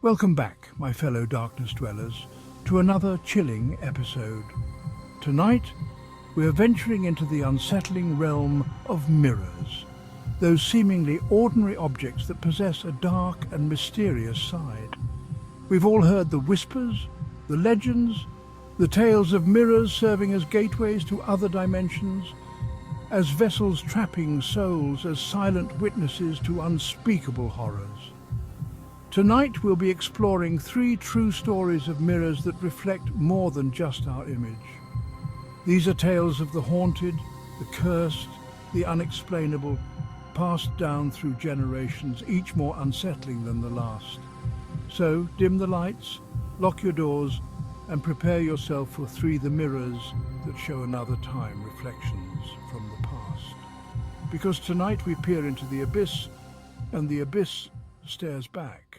Welcome back, my fellow darkness dwellers, to another chilling episode. Tonight, we're venturing into the unsettling realm of mirrors, those seemingly ordinary objects that possess a dark and mysterious side. We've all heard the whispers, the legends, the tales of mirrors serving as gateways to other dimensions, as vessels trapping souls as silent witnesses to unspeakable horrors. Tonight we'll be exploring three true stories of mirrors that reflect more than just our image. These are tales of the haunted, the cursed, the unexplainable, passed down through generations, each more unsettling than the last. So, dim the lights, lock your doors, and prepare yourself for the mirrors that show another time, reflections from the past. Because tonight we peer into the abyss, and the abyss stares back.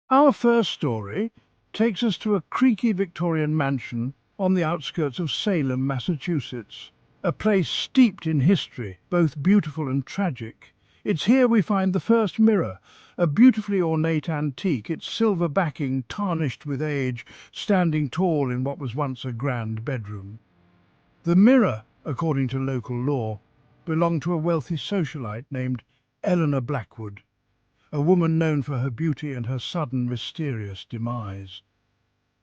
Our first story takes us to a creaky Victorian mansion on the outskirts of Salem, Massachusetts, a place steeped in history, both beautiful and tragic. It's here we find the first mirror, a beautifully ornate antique, its silver backing tarnished with age, standing tall in what was once a grand bedroom. The mirror, according to local law, belonged to a wealthy socialite named Eleanor Blackwood, a woman known for her beauty and her sudden, mysterious demise.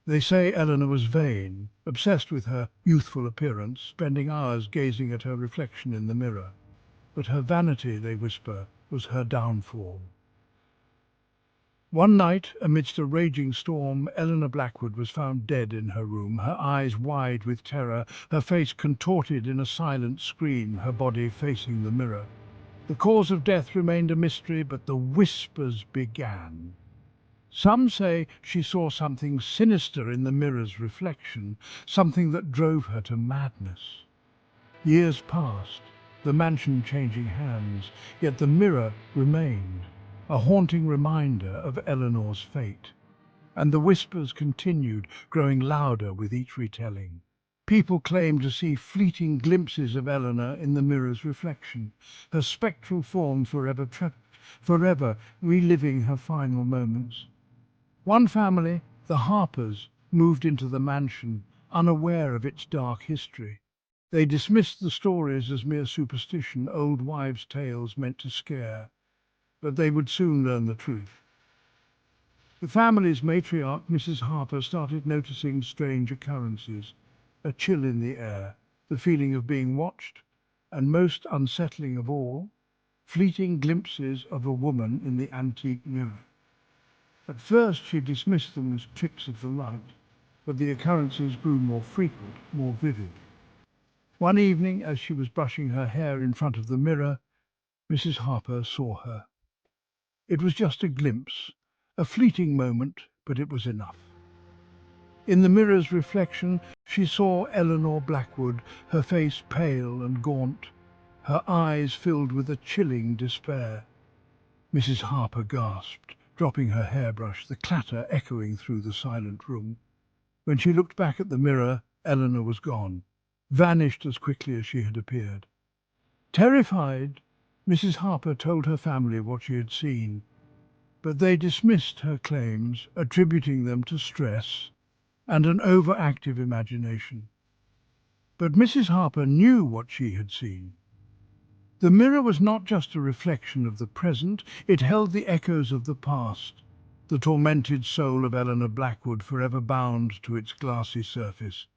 They say Eleanor was vain, obsessed with her youthful appearance, spending hours gazing at her reflection in the mirror. But her vanity, they whisper, was her downfall. One night, amidst a raging storm, Eleanor Blackwood was found dead in her room, her eyes wide with terror, her face contorted in a silent scream, her body facing the mirror. The cause of death remained a mystery, but the whispers began. Some say she saw something sinister in the mirror's reflection, something that drove her to madness. Years passed, the mansion changing hands, yet the mirror remained, a haunting reminder of Eleanor's fate. And the whispers continued, growing louder with each retelling. People claimed to see fleeting glimpses of Eleanor in the mirror's reflection, her spectral form forever reliving her final moments. One family, the Harpers, moved into the mansion, unaware of its dark history. They dismissed the stories as mere superstition, old wives' tales meant to scare, but they would soon learn the truth. The family's matriarch, Mrs. Harper, started noticing strange occurrences, a chill in the air, the feeling of being watched, and most unsettling of all, fleeting glimpses of a woman in the antique mirror. At first she dismissed them as tricks of the light, but the occurrences grew more frequent, more vivid. One evening, as she was brushing her hair in front of the mirror, Mrs. Harper saw her. It was just a glimpse, a fleeting moment, but it was enough. In the mirror's reflection, she saw Eleanor Blackwood, her face pale and gaunt, her eyes filled with a chilling despair. Mrs. Harper gasped, dropping her hairbrush, the clatter echoing through the silent room. When she looked back at the mirror, Eleanor was gone, vanished as quickly as she had appeared. Terrified, Mrs. Harper told her family what she had seen, but they dismissed her claims, attributing them to stress and an overactive imagination. But Mrs. Harper knew what she had seen. The mirror was not just a reflection of the present, it held the echoes of the past, the tormented soul of Eleanor Blackwood forever bound to its glassy surface.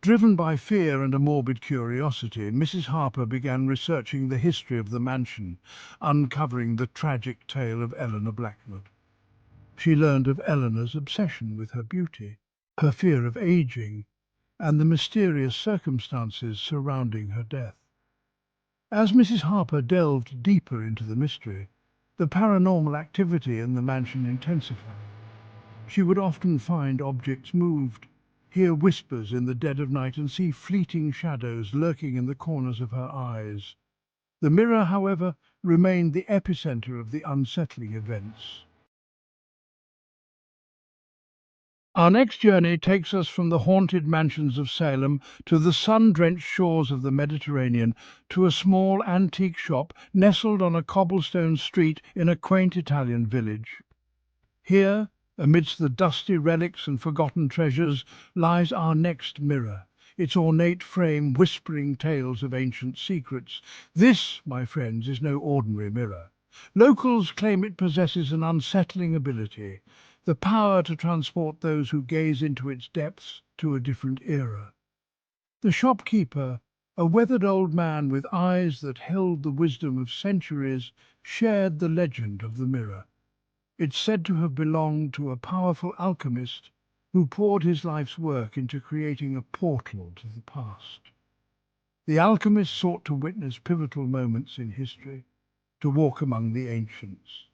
Driven by fear and a morbid curiosity, Mrs. Harper began researching the history of the mansion, uncovering the tragic tale of Eleanor Blackwood. She learned of Eleanor's obsession with her beauty, her fear of aging, and the mysterious circumstances surrounding her death. As Mrs. Harper delved deeper into the mystery, the paranormal activity in the mansion intensified. She would often find objects moved, hear whispers in the dead of night, and see fleeting shadows lurking in the corners of her eyes. The mirror, however, remained the epicenter of the unsettling events. Our next journey takes us from the haunted mansions of Salem to the sun-drenched shores of the Mediterranean, to a small antique shop nestled on a cobblestone street in a quaint Italian village. Here, amidst the dusty relics and forgotten treasures, lies our next mirror, its ornate frame whispering tales of ancient secrets. This, my friends, is no ordinary mirror. Locals claim it possesses an unsettling ability, the power to transport those who gaze into its depths to a different era. The shopkeeper, a weathered old man with eyes that held the wisdom of centuries, shared the legend of the mirror. It's said to have belonged to a powerful alchemist who poured his life's work into creating a portal to the past. The alchemist sought to witness pivotal moments in history, to walk among the ancients.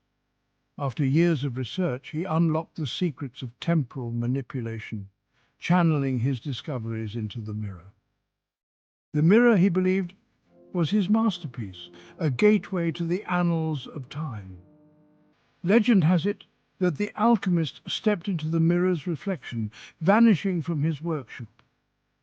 After years of research, he unlocked the secrets of temporal manipulation, channeling his discoveries into the mirror. The mirror, he believed, was his masterpiece, a gateway to the annals of time. Legend has it that the alchemist stepped into the mirror's reflection, vanishing from his workshop.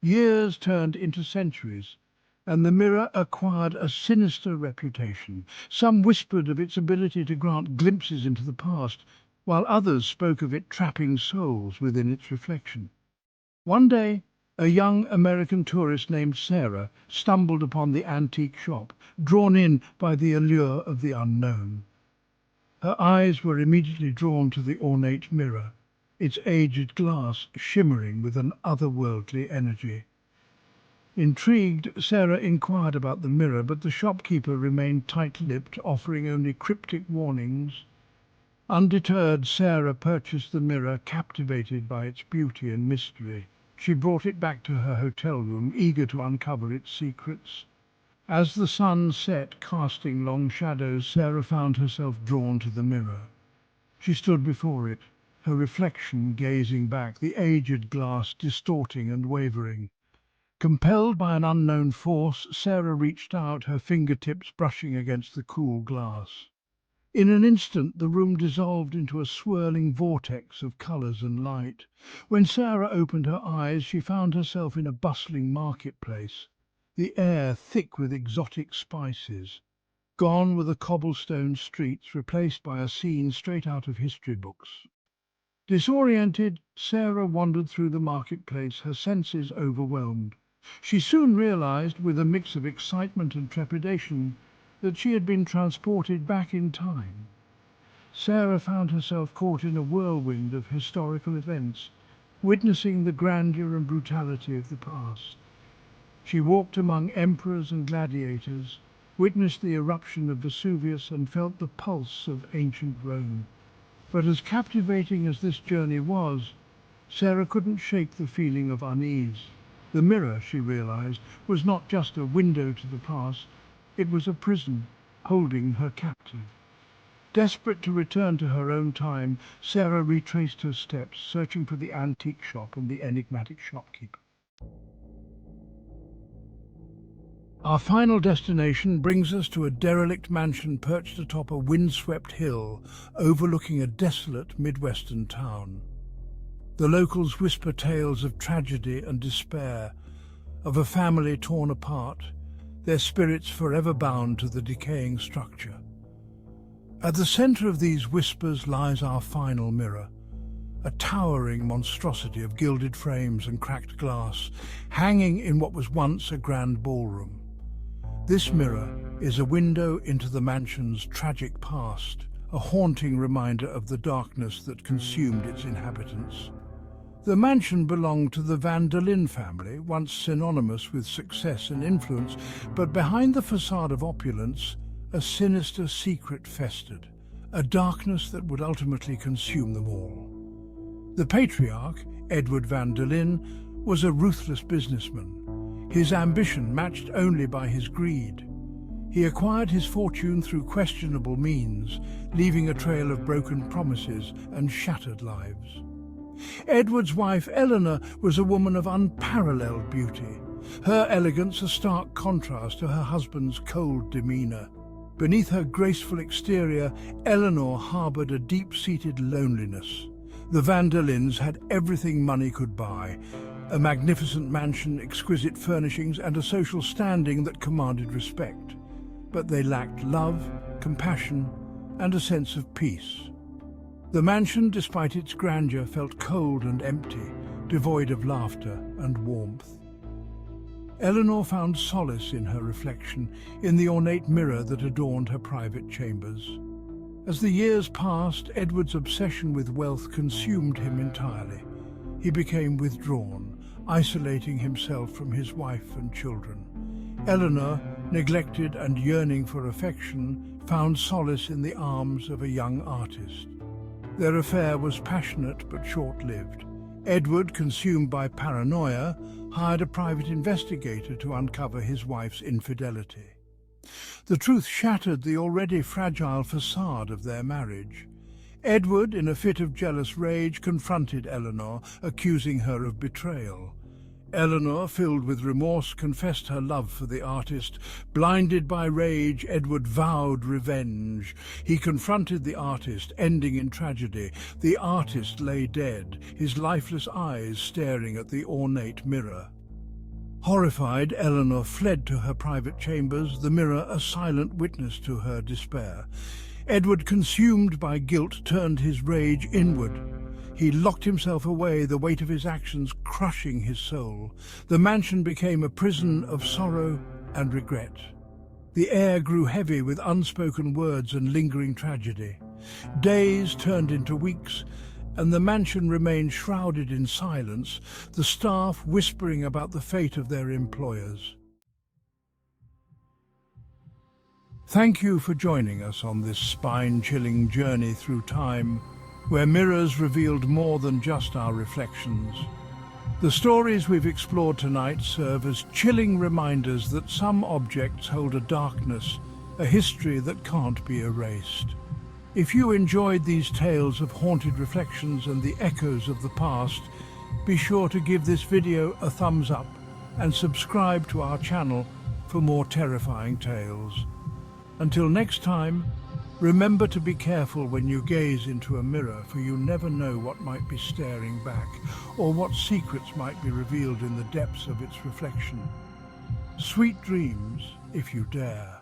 Years turned into centuries, and the mirror acquired a sinister reputation. Some whispered of its ability to grant glimpses into the past, while others spoke of it trapping souls within its reflection. One day, a young American tourist named Sarah stumbled upon the antique shop, drawn in by the allure of the unknown. Her eyes were immediately drawn to the ornate mirror, its aged glass shimmering with an otherworldly energy. Intrigued, Sarah inquired about the mirror, but the shopkeeper remained tight-lipped, offering only cryptic warnings. Undeterred, Sarah purchased the mirror, captivated by its beauty and mystery. She brought it back to her hotel room, eager to uncover its secrets. As the sun set, casting long shadows, Sarah found herself drawn to the mirror. She stood before it, her reflection gazing back, the aged glass distorting and wavering. Compelled by an unknown force, Sarah reached out, her fingertips brushing against the cool glass. In an instant, the room dissolved into a swirling vortex of colours and light. When Sarah opened her eyes, she found herself in a bustling marketplace, the air thick with exotic spices. Gone were the cobblestone streets, replaced by a scene straight out of history books. Disoriented, Sarah wandered through the marketplace, her senses overwhelmed. She soon realized, with a mix of excitement and trepidation, that she had been transported back in time. Sarah found herself caught in a whirlwind of historical events, witnessing the grandeur and brutality of the past. She walked among emperors and gladiators, witnessed the eruption of Vesuvius, and felt the pulse of ancient Rome. But as captivating as this journey was, Sarah couldn't shake the feeling of unease. The mirror, she realized, was not just a window to the past, it was a prison holding her captive. Desperate to return to her own time, Sarah retraced her steps, searching for the antique shop and the enigmatic shopkeeper. Our final destination brings us to a derelict mansion perched atop a windswept hill overlooking a desolate Midwestern town. The locals whisper tales of tragedy and despair, of a family torn apart, their spirits forever bound to the decaying structure. At the center of these whispers lies our final mirror, a towering monstrosity of gilded frames and cracked glass, hanging in what was once a grand ballroom. This mirror is a window into the mansion's tragic past, a haunting reminder of the darkness that consumed its inhabitants. The mansion belonged to the Van der Linde family, once synonymous with success and influence, but behind the facade of opulence, a sinister secret festered, a darkness that would ultimately consume them all. The patriarch, Edward van der Linde, was a ruthless businessman, his ambition matched only by his greed. He acquired his fortune through questionable means, leaving a trail of broken promises and shattered lives. Edward's wife, Eleanor, was a woman of unparalleled beauty, her elegance a stark contrast to her husband's cold demeanour. Beneath her graceful exterior, Eleanor harboured a deep-seated loneliness. The Van der Lindens had everything money could buy: a magnificent mansion, exquisite furnishings, and a social standing that commanded respect. But they lacked love, compassion, and a sense of peace. The mansion, despite its grandeur, felt cold and empty, devoid of laughter and warmth. Eleanor found solace in her reflection, in the ornate mirror that adorned her private chambers. As the years passed, Edward's obsession with wealth consumed him entirely. He became withdrawn, isolating himself from his wife and children. Eleanor, neglected and yearning for affection, found solace in the arms of a young artist. Their affair was passionate but short-lived. Edward, consumed by paranoia, hired a private investigator to uncover his wife's infidelity. The truth shattered the already fragile facade of their marriage. Edward, in a fit of jealous rage, confronted Eleanor, accusing her of betrayal. Eleanor, filled with remorse, confessed her love for the artist. Blinded by rage, Edward vowed revenge. He confronted the artist, ending in tragedy. The artist lay dead, his lifeless eyes staring at the ornate mirror. Horrified, Eleanor fled to her private chambers, the mirror a silent witness to her despair. Edward, consumed by guilt, turned his rage inward. He locked himself away, the weight of his actions crushing his soul. The mansion became a prison of sorrow and regret. The air grew heavy with unspoken words and lingering tragedy. Days turned into weeks, and the mansion remained shrouded in silence, the staff whispering about the fate of their employers. Thank you for joining us on this spine-chilling journey through time, where mirrors revealed more than just our reflections. The stories we've explored tonight serve as chilling reminders that some objects hold a darkness, a history that can't be erased. If you enjoyed these tales of haunted reflections and the echoes of the past, be sure to give this video a thumbs up and subscribe to our channel for more terrifying tales. Until next time, remember to be careful when you gaze into a mirror, for you never know what might be staring back, or what secrets might be revealed in the depths of its reflection. Sweet dreams, if you dare.